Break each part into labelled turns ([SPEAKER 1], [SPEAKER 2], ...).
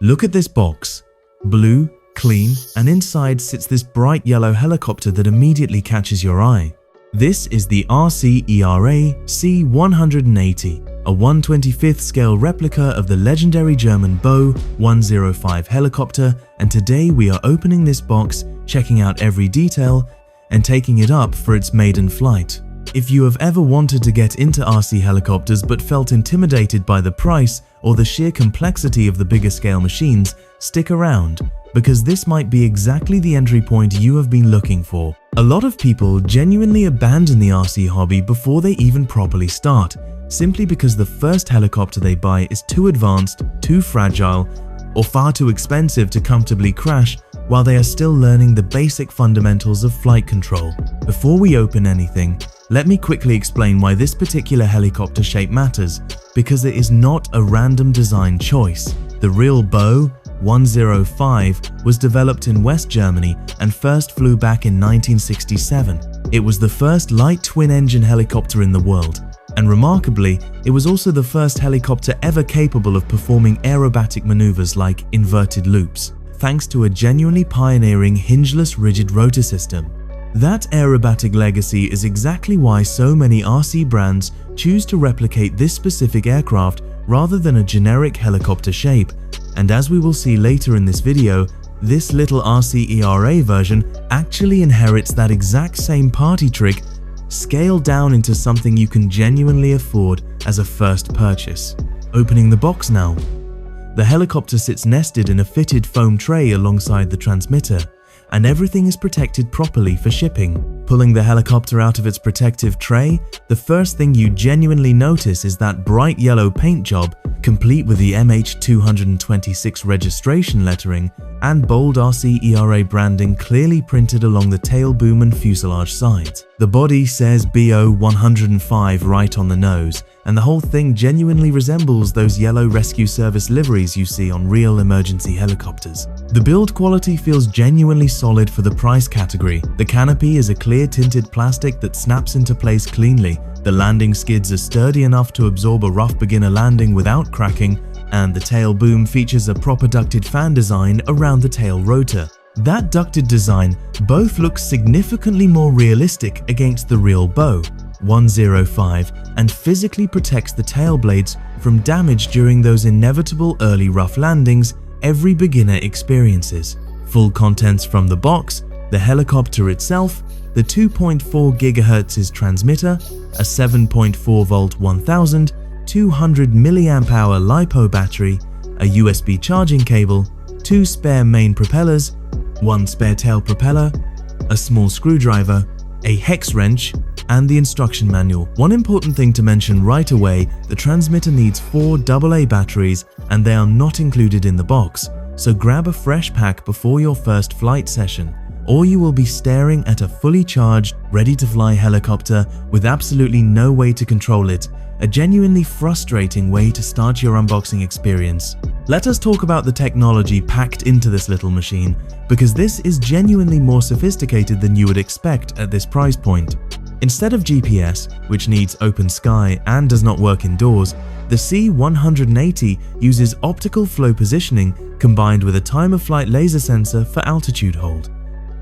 [SPEAKER 1] Look at this box. Blue, clean, and inside sits this bright yellow helicopter that immediately catches your eye. This is the RC ERA C180, a 1/25th scale replica of the legendary German Bo 105 helicopter, and today we are opening this box, checking out every detail, and taking it up for its maiden flight. If you have ever wanted to get into RC helicopters but felt intimidated by the price or the sheer complexity of the bigger scale machines, stick around, because this might be exactly the entry point you have been looking for. A lot of people genuinely abandon the RC hobby before they even properly start, simply because the first helicopter they buy is too advanced, too fragile, or far too expensive to comfortably crash while they are still learning the basic fundamentals of flight control. Before we open anything, let me quickly explain why this particular helicopter shape matters, because it is not a random design choice. The real Bo 105 was developed in West Germany and first flew back in 1967. It was the first light twin-engine helicopter in the world, and remarkably, it was also the first helicopter ever capable of performing aerobatic maneuvers like inverted loops, thanks to a genuinely pioneering hingeless rigid rotor system. That aerobatic legacy is exactly why so many RC brands choose to replicate this specific aircraft rather than a generic helicopter shape. And as we will see later in this video, this little RC ERA version actually inherits that exact same party trick, scaled down into something you can genuinely afford as a first purchase. Opening the box now. The helicopter sits nested in a fitted foam tray alongside the transmitter, and everything is protected properly for shipping. Pulling the helicopter out of its protective tray, the first thing you genuinely notice is that bright yellow paint job, complete with the MH226 registration lettering and bold RC ERA branding clearly printed along the tail boom and fuselage sides. The body says Bo 105 right on the nose, and the whole thing genuinely resembles those yellow rescue service liveries you see on real emergency helicopters. The build quality feels genuinely solid for the price category. The canopy is a clear tinted plastic that snaps into place cleanly. The landing skids are sturdy enough to absorb a rough beginner landing without cracking, and the tail boom features a proper ducted fan design around the tail rotor. That ducted design both looks significantly more realistic against the real Bo 105 and physically protects the tail blades from damage during those inevitable early rough landings every beginner experiences. Full contents from the box: the helicopter itself, the 2.4 GHz transmitter, a 7.4 volt 1000, 200 mAh LiPo battery, a USB charging cable, 2 spare main propellers, 1 spare tail propeller, a small screwdriver, a hex wrench, and the instruction manual. One important thing to mention right away: the transmitter needs 4 AA batteries and they are not included in the box, so grab a fresh pack before your first flight session, or you will be staring at a fully charged, ready-to-fly helicopter with absolutely no way to control it, a genuinely frustrating way to start your unboxing experience. Let us talk about the technology packed into this little machine, because this is genuinely more sophisticated than you would expect at this price point. Instead of GPS, which needs open sky and does not work indoors, the C180 uses optical flow positioning combined with a time-of-flight laser sensor for altitude hold.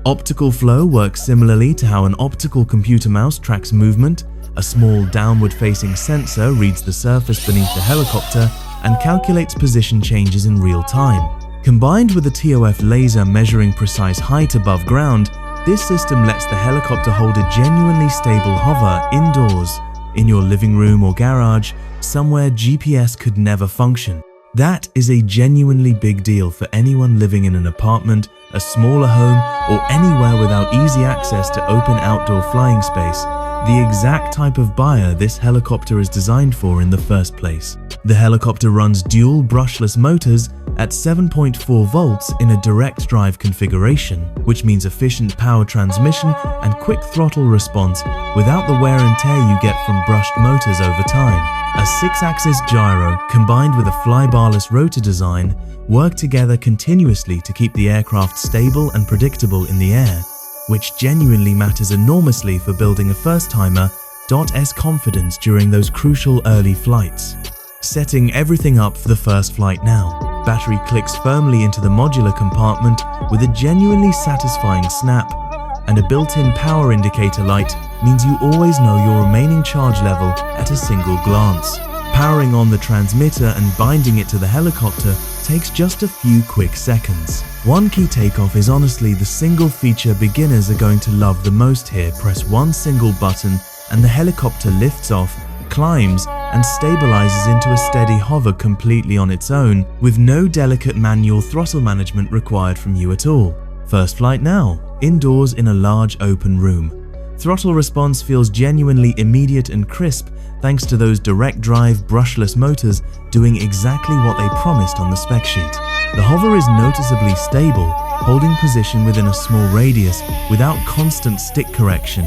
[SPEAKER 1] Optical flow works similarly to how an optical computer mouse tracks movement. A small downward-facing sensor reads the surface beneath the helicopter and calculates position changes in real time. Combined with a TOF laser measuring precise height above ground, this system lets the helicopter hold a genuinely stable hover indoors, in your living room or garage, somewhere GPS could never function. That is a genuinely big deal for anyone living in an apartment, a smaller home, or anywhere without easy access to open outdoor flying space. The exact type of buyer this helicopter is designed for in the first place. The helicopter runs dual brushless motors at 7.4 volts in a direct drive configuration, which means efficient power transmission and quick throttle response without the wear and tear you get from brushed motors over time. A 6-axis gyro combined with a flybarless rotor design work together continuously to keep the aircraft stable and predictable in the air, which genuinely matters enormously for building a first-timer's confidence during those crucial early flights. Setting everything up for the first flight now. Battery clicks firmly into the modular compartment with a genuinely satisfying snap, and a built-in power indicator light means you always know your remaining charge level at a single glance. Powering on the transmitter and binding it to the helicopter takes just a few quick seconds. One key takeoff is honestly the single feature beginners are going to love the most here. Press one single button and the helicopter lifts off, climbs, and stabilizes into a steady hover completely on its own, with no delicate manual throttle management required from you at all. First flight now, indoors in a large open room. Throttle response feels genuinely immediate and crisp thanks to those direct drive brushless motors doing exactly what they promised on the spec sheet. The hover is noticeably stable, holding position within a small radius without constant stick correction,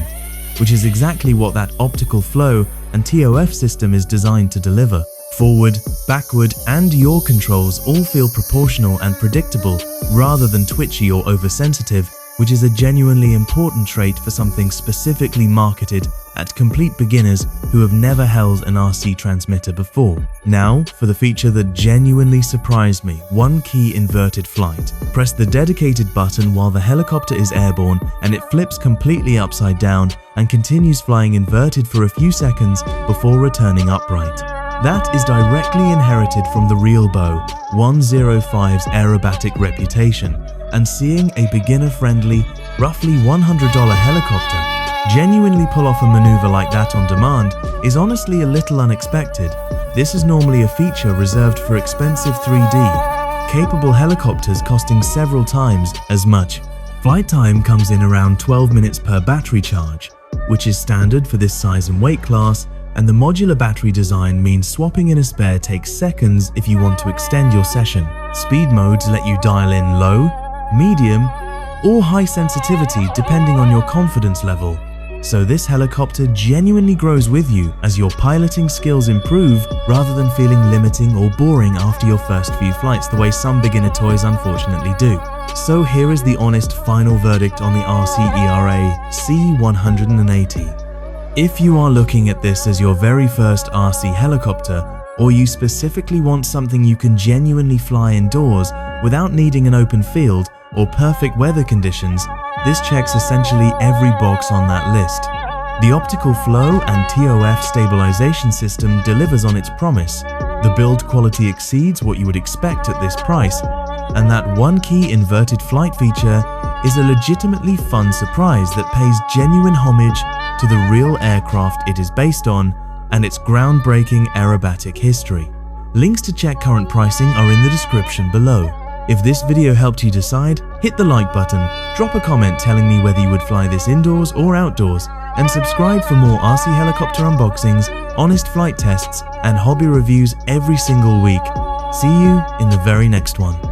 [SPEAKER 1] which is exactly what that optical flow and TOF system is designed to deliver. Forward, backward, and yaw controls all feel proportional and predictable rather than twitchy or oversensitive, which is a genuinely important trait for something specifically marketed at complete beginners who have never held an RC transmitter before. Now, for the feature that genuinely surprised me, one key inverted flight. Press the dedicated button while the helicopter is airborne and it flips completely upside down and continues flying inverted for a few seconds before returning upright. That is directly inherited from the real Bo 105's aerobatic reputation, and seeing a beginner-friendly, roughly $100 helicopter genuinely pull off a maneuver like that on demand is honestly a little unexpected. This is normally a feature reserved for expensive 3D, capable helicopters costing several times as much. Flight time comes in around 12 minutes per battery charge, which is standard for this size and weight class, and the modular battery design means swapping in a spare takes seconds if you want to extend your session. Speed modes let you dial in low, medium, or high sensitivity depending on your confidence level. So this helicopter genuinely grows with you as your piloting skills improve rather than feeling limiting or boring after your first few flights the way some beginner toys unfortunately do. So here is the honest final verdict on the RC ERA C180. If you are looking at this as your very first RC helicopter, or you specifically want something you can genuinely fly indoors without needing an open field or perfect weather conditions, this checks essentially every box on that list. The optical flow and TOF stabilization system delivers on its promise, the build quality exceeds what you would expect at this price, and that one key inverted flight feature is a legitimately fun surprise that pays genuine homage to the real aircraft it is based on and its groundbreaking aerobatic history. Links to check current pricing are in the description below. If this video helped you decide, hit the like button, drop a comment telling me whether you would fly this indoors or outdoors, and subscribe for more RC helicopter unboxings, honest flight tests, and hobby reviews every single week. See you in the very next one.